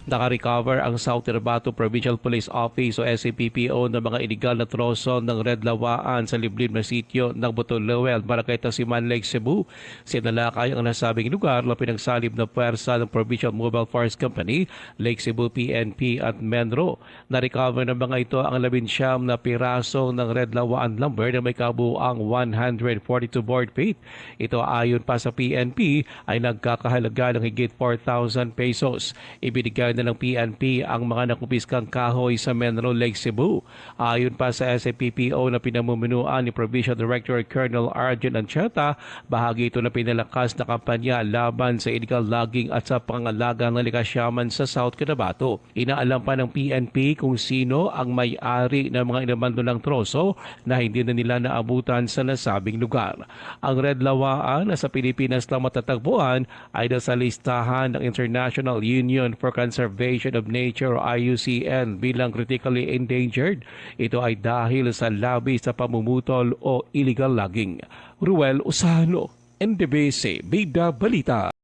Nakarecover ang South Cotabato Provincial Police Office o SCPPO ng mga iligal na troso ng red lawaan sa liblib na sityo ng Butolowel, Barangay Tasiman, Lake Cebu. Sinalakay ang nasabing lugar na pinagsalib na puwersa ng Provincial Mobile Force Company, Lake Cebu PNP at Menro. Narecover ng mga ito ang 19 na piraso ng red lawaan lumber na may kabuuang 142 board feet. Ito ayon pa sa PNP ay nagkakahalaga ng higit 4,000 pesos. Ibinigay na ng PNP ang mga nakupiskang kahoy sa Menro, Lake Cebu. Ayon pa sa SAPPO na pinamumunuan ni Provincial Director Colonel Arjun Ancheta, bahagi ito na pinalakas na kampanya laban sa illegal logging at sa pangalaga ng likasyaman sa South Cotabato. Inaalam pa ng PNP kung sino ang may-ari ng mga inabandolang troso na hindi na nila naabutan sa nasabing lugar. Ang red lawaan na sa Pilipinas lang matatagpuan ay nasa listahan ng International Union for Conservation of Nature o IUCN bilang critically endangered. Ito ay dahil sa labi sa pamumutol o illegal logging. Ruel Usano, NDBC, Bida Balita.